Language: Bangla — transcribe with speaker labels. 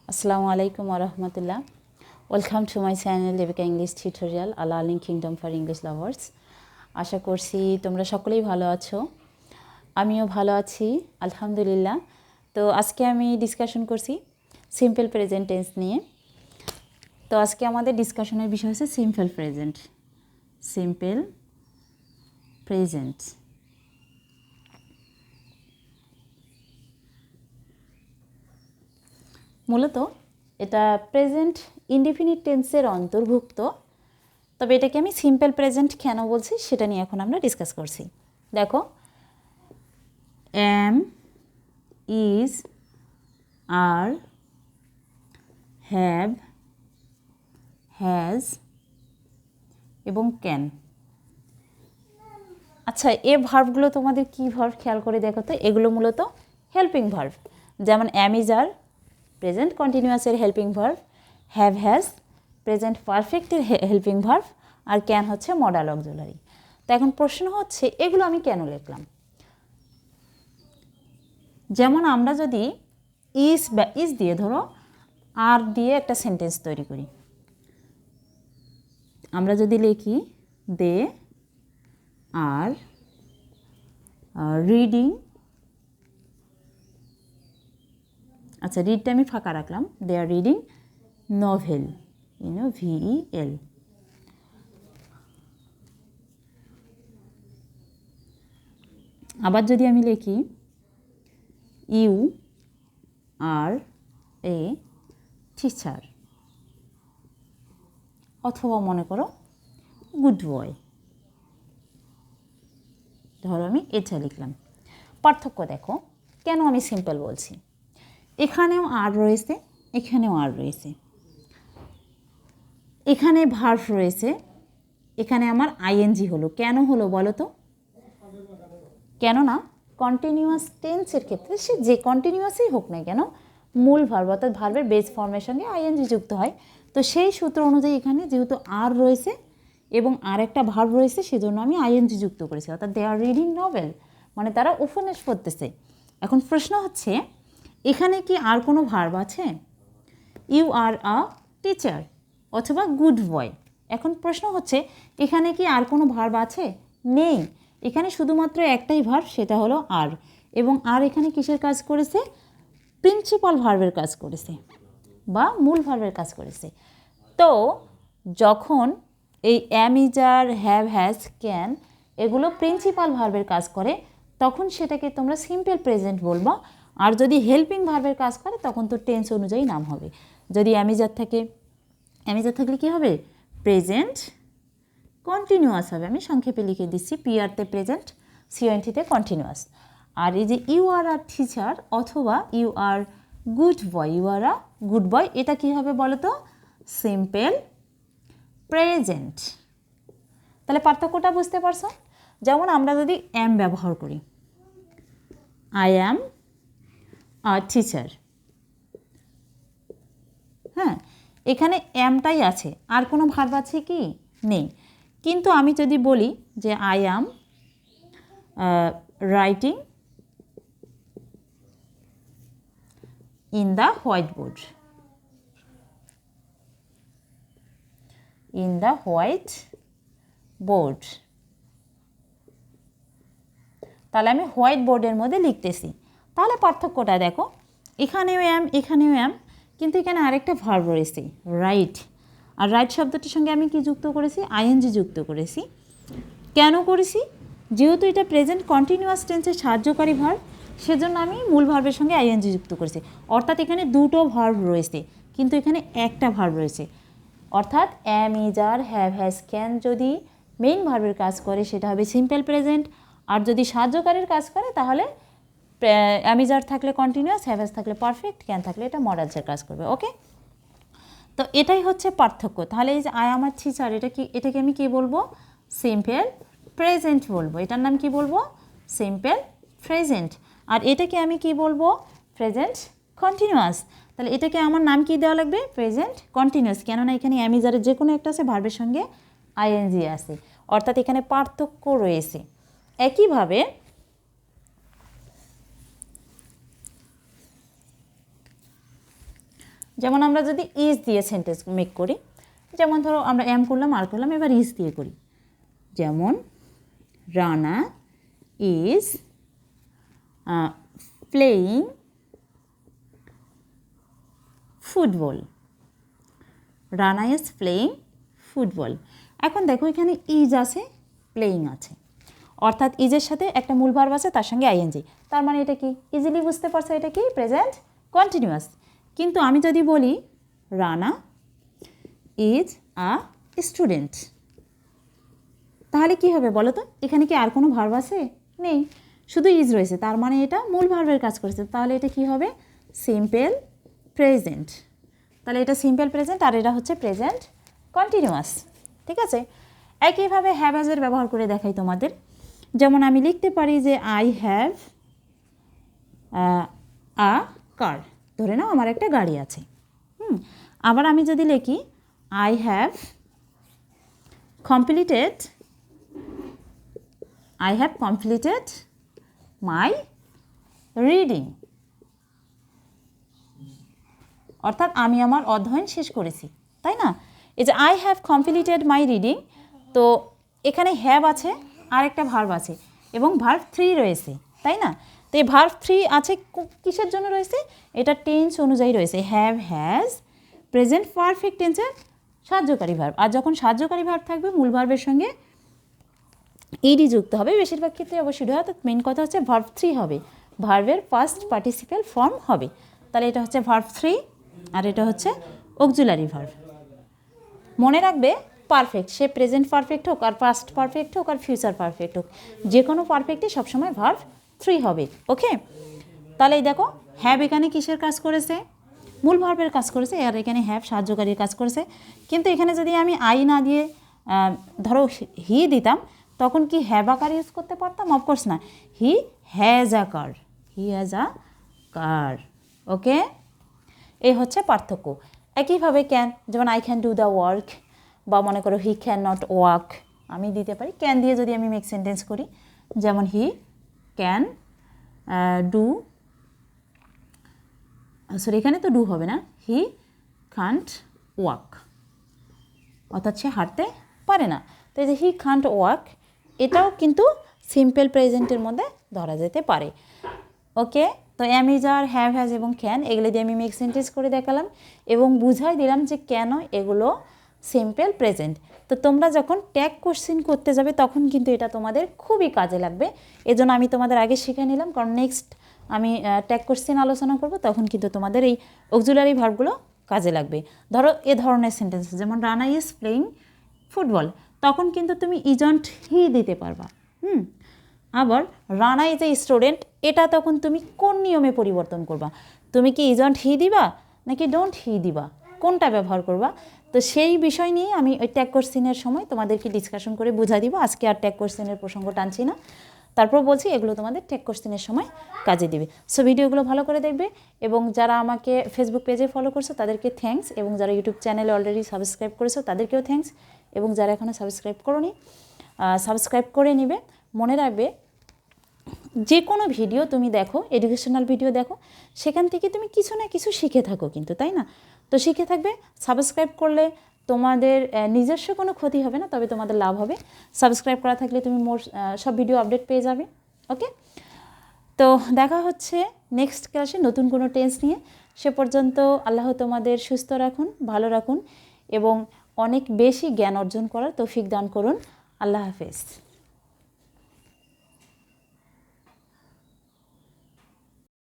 Speaker 1: Assalamualaikum warahmatullah. Welcome to my channel Devika English Tutorial, a learning kingdom for English lovers. আশা করছি তোমরা সকলেই ভালো আছো, আমিও ভালো আছি আলহামদুলিল্লাহ। তো আজকে আমি ডিসকাশন করছি সিম্পল প্রেজেন্ট টেন্স নিয়ে। তো আজকে আমাদের ডিসকাশনের বিষয় হচ্ছে সিম্পল প্রেজেন্ট। সিম্পল প্রেজেন্ট মূলত এটা প্রেজেন্ট ইনডিফিনিট টেন্সের অন্তর্ভুক্ত, তবে এটাকে আমি সিম্পল প্রেজেন্ট কেন বলছি সেটা নিয়ে এখন আমরা ডিসকাস করছি। দেখো, am, is, are, have, has এবং ক্যান। আচ্ছা, এ ভার্বগুলো তোমাদের কী ভার্ব খেয়াল করে দেখো তো। এগুলো মূলত হেল্পিং ভার্ব, যেমন এম, ইজ, আর প্রেজেন্ট কন্টিনিউয়াসের helping verb, have, has present পারফেক্টের হেল্পিং ভার্ব, আর ক্যান হচ্ছে মডাল অক্সিলারি। তো এখন প্রশ্ন হচ্ছে এগুলো আমি কেন লিখলাম। যেমন আমরা যদি ইজ বা ইজ দিয়ে ধরো আর দিয়ে একটা সেন্টেন্স তৈরি করি, আমরা যদি লিখি দে আর রিডিং, আচ্ছা রিডটা আমি ফাঁকা রাখলাম, দে আর রিডিং নভেল, VEL। আবার যদি আমি লিখি ইউ আর এ টিচার, অথবা মনে করো গুড বয়, ধরো আমি এটা লিখলাম। পার্থক্য দেখো, কেন আমি সিম্পল বলছি। এখানেও আর রয়েছে, এখানেও আর রয়েছে, এখানে ভার্ব রয়েছে, এখানে আমার আইএনজি হলো। কেন হলো বলো তো? কেননা কন্টিনিউয়াস টেন্সের ক্ষেত্রে সে যে কন্টিনিউয়াসই হোক না কেন, মূল ভার্ব অর্থাৎ ভার্বের বেস ফর্মের সঙ্গে আইএনজি যুক্ত হয়। তো সেই সূত্র অনুযায়ী এখানে যেহেতু আর রয়েছে এবং আর একটা ভার্ব রয়েছে, সেজন্য আমি আইএনজি যুক্ত করেছি, অর্থাৎ দে আর রিডিং নভেল, মানে তারা উপন্যাস পড়তেছে। এখন প্রশ্ন হচ্ছে এখানে কি আর কোনো ভার্ব আছে? ইউ আর আ টিচার অথবা গুড বয়। এখন প্রশ্ন হচ্ছে এখানে কি আর কোনো ভার্ব আছে? নেই, এখানে শুধুমাত্র একটাই ভার্ব, সেটা হলো আর। এবং আর এখানে কিসের কাজ করেছে? প্রিন্সিপাল ভার্বের কাজ করেছে বা মূল ভার্বের কাজ করেছে। তো যখন এই am, is, are, have, has, can এগুলো প্রিন্সিপাল ভার্বের কাজ করে, তখন সেটাকে তোমরা সিম্পল প্রেজেন্ট বলবা। আর যদি হেল্পিং ভার্বের কাজ করে তখন তো টেন্স অনুযায়ী নাম হবে। যদি অ্যামিজার থাকে, অ্যামিজার থাকলে কী হবে? প্রেজেন্ট কন্টিনিউয়াস হবে। আমি সংক্ষেপে লিখে দিচ্ছি, পিআরতে প্রেজেন্ট, সিওএনটিতে কন্টিনিউয়াস। আর এই যে ইউ আর আর টিচার অথবা you are good boy, you are a good boy, এটা কী হবে বলো তো? Simple present. তাহলে পার্থক্যটা বুঝতে পারছো? যেমন আমরা যদি অ্যাম ব্যবহার করি, আই অ্যাম আ টিচার, হ্যাঁ, এখানে অ্যামটাই আছে, আর কোনো ভার্ব আছে কি? নেই। কিন্তু আমি যদি বলি যে I am writing in the white board, in the white board, তাহলে আমি হোয়াইট বোর্ডের মধ্যে লিখতেছি। তাহলে পার্থক্যটা দেখো, এখানেও অ্যাম, এখানেও অ্যাম, কিন্তু এখানে আরেকটা ভার্ব রয়েছে রাইট। আর রাইট শব্দটির সঙ্গে আমি কি যুক্ত করেছি? আইএনজি যুক্ত করেছি। কেন করেছি? যেহেতু এটা প্রেজেন্ট কন্টিনিউয়াস টেন্সের সাহায্যকারী ভার্ব, সেজন্য আমি মূল ভার্বের সঙ্গে আইএনজি যুক্ত করেছি। অর্থাৎ এখানে দুটো ভার্ব রয়েছে, কিন্তু এখানে একটা ভার্ব রয়েছে। অর্থাৎ am, is, are, have, has, can যদি মেইন ভার্বের কাজ করে সেটা হবে সিম্পল প্রেজেন্ট। আর যদি সাহায্যকারীর কাজ করে তাহলে অ্যাম, ইজ, আর থাকলে কন্টিনিউয়াস, হ্যাভ, হ্যাজ থাকলে পারফেক্ট, ক্যান থাকলে এটা মডালসের কাজ করবে। ওকে, তো এটাই হচ্ছে পার্থক্য। তাহলে এই যে আই আমার টিচার, এটাকে আমি কী বলবো? সিম্পল প্রেজেন্ট বলবো। এটার নাম কি বলবো? Simple present. আর এটাকে আমি কি বলবো? Present continuous. তাহলে এটাকে আমার নাম কি দেওয়া লাগবে? Present continuous. কেননা এখানে অ্যামিজারের যে কোনো একটা আছে, ভার্বের সঙ্গে আইএনজি আছে, অর্থাৎ এখানে পার্থক্য রয়েছে। একইভাবে যেমন আমরা যদি ইজ দিয়ে সেন্টেন্স মেক করি, যেমন ধরো আমরা এম করলাম আর করলাম, এবার ইজ দিয়ে করি। যেমন Rana is playing football. Rana is playing football. এখন দেখো এখানে ইজ আছে, প্লেয়িং আছে, অর্থাৎ ইজের সাথে একটা মূল ভার্ব আছে, তার সঙ্গে আইএনজি। তার মানে এটা কি ইজিলি বুঝতে পারছো, এটা কি প্রেজেন্ট কন্টিনিউয়াস। কিন্তু আমি যদি বলি রানা ইজ আ স্টুডেন্ট, তাহলে কি হবে বলো তো? এখানে কি আর কোনো ভার্ব আছে? নেই, শুধু ইজ রয়েছে। তার মানে এটা মূল ভার্বের কাজ করেছে, তাহলে এটা কি হবে? Simple present. তাহলে এটা সিম্পল প্রেজেন্ট আর এটা হচ্ছে প্রেজেন্ট কন্টিনিউয়াস। ঠিক আছে, একইভাবে হ্যাভ হ্যাজের ব্যবহার করে দেখাই তোমাদের। যেমন আমি লিখতে পারি যে আই হ্যাভ আ কার, ধরে নাও আমার একটা গাড়ি আছে। আবার আমি যদি লিখি I have completed my reading, অর্থাৎ আমি আমার অধ্যয়ন শেষ করেছি, তাই না? এই যে I have completed my reading, তো এখানে হ্যাভ আছে আর একটা ভার্ব আছে এবং ভার্ব 3 রয়েছে, তাই না? তো এই ভার্ব 3 আছে কিসের জন্য রয়েছে? এটা টেন্স অনুযায়ী রয়েছে। হ্যাভ, হ্যাজ, প্রেজেন্ট পারফেক্ট টেন্সের সাহায্যকারী ভার্ব। আর যখন সাহায্যকারী ভার্ব থাকবে মূল ভার্বের সঙ্গে ইডি যুক্ত হবে, বেশিরভাগ ক্ষেত্রে অবশ্যই হয়। অর্থাৎ মেন কথা হচ্ছে ভার্ব 3 হবে, ভার্বের ফার্স্ট পার্টিসিপাল ফর্ম হবে। তাহলে এটা হচ্ছে ভার্ব 3 আর এটা হচ্ছে অক্সিলারি ভার্ব। মনে রাখবে পারফেক্ট, সে প্রেজেন্ট পারফেক্ট হোক আর পাস্ট পারফেক্ট হোক আর ফিউচার পারফেক্ট হোক, যে কোনো পারফেক্টই সবসময় ভার্ব 3 হবে। ওকে, তাহলে এই দেখো হ্যাভ এখানে কিসের কাজ করেছে? মূল ভার্বের কাজ করেছে, আর এখানে হ্যাভ সাহায্যকারীর কাজ করেছে। কিন্তু এখানে যদি আমি আই না দিয়ে ধরো হি দিতাম, তখন কি হ্যাভ আ কার ইউজ করতে পারতাম? অফকোর্স না, he has a car, he has a কার। ওকে, এই হচ্ছে পার্থক্য। একইভাবে ক্যান, যেমন I can do the work, বা মনে করো হি ক্যান নট ওয়াক, আমি দিতে পারি ক্যান দিয়ে যদি আমি মেক সেন্টেন্স করি, যেমন হি ক্যান ডু, সরি এখানে তো ডু হবে না, হি কান্ট ওয়াক, অর্থাৎ সে হাঁটতে পারে না। তো এই যে হি কান্ট ওয়াক, এটাও কিন্তু সিম্পল প্রেজেন্টের মধ্যে ধরা যেতে পারে। ওকে, তো আমি যার হ্যাভ, হ্যাজ এবং ক্যান এগুলো দিয়ে আমি মেক সেন্টেন্স করে দেখালাম এবং বুঝাই দিলাম যে কেন এগুলো সিম্পল প্রেজেন্ট। তো তোমরা যখন ট্যাগ কোশ্চেন করতে যাবে তখন কিন্তু এটা তোমাদের খুবই কাজে লাগবে। এজন্য আমি তোমাদের আগে শিখে নিলাম, কারণ নেক্সট আমি ট্যাগ কোশ্চেন আলোচনা করব, তখন কিন্তু তোমাদের এই অক্সিলারি ভার্বগুলো কাজে লাগবে। ধরো এ ধরনের সেন্টেন্স, যেমন রানা ইজ প্লেয়িং ফুটবল, তখন কিন্তু তুমি ইজন্ট হি দিতে পারবা। আবার রানা ইজ এ স্টুডেন্ট, এটা তখন তুমি কোন নিয়মে পরিবর্তন করবা? তুমি কি ইজন্ট হি দিবা নাকি ডোন্ট হি দিবা, কোনটা ব্যবহার করবা? তো সেই বিষয় নিয়ে আমি ওই ট্যাগ কোশ্চেনের সময় তোমাদেরকে ডিসকাশন করে বুঝা দিব। আজকে আর ট্যাগ কোশ্চেনের প্রসঙ্গ টানছি না, তারপর বলছি এগুলো তোমাদের ট্যাগ কোশ্চেনের সময় কাজে দিবে। সো ভিডিওগুলো ভালো করে দেখবে, এবং যারা আমাকে ফেসবুক পেজে ফলো করছো তাদেরকে থ্যাঙ্কস, এবং যারা ইউটিউব চ্যানেলে অলরেডি সাবস্ক্রাইব করেছো তাদেরকেও থ্যাঙ্কস, এবং যারা এখনও সাবস্ক্রাইব করোনি সাবস্ক্রাইব করে নিবে। মনে রাখবে যে কোনো ভিডিও তুমি দেখো, এডুকেশনাল ভিডিও দেখো, সেখান থেকে তুমি কিছু না কিছু শিখে থাকো কিন্তু, তাই না? তো শিখে থাকবে। সাবস্ক্রাইব করলে তোমাদের নিজস্ব কোনো ক্ষতি হবে না, তবে তোমাদের লাভ হবে। সাবস্ক্রাইব করা থাকলে তুমি মোর সব ভিডিও আপডেট পেয়ে যাবে। ওকে, তো দেখা হচ্ছে নেক্সট ক্লাসে নতুন কোনো টেন্স নিয়ে। সে পর্যন্ত আল্লাহ তোমাদের সুস্থ রাখুন, ভালো রাখুন এবং অনেক বেশি জ্ঞান অর্জন করার তৌফিক দান করুন। আল্লাহ হাফেজ।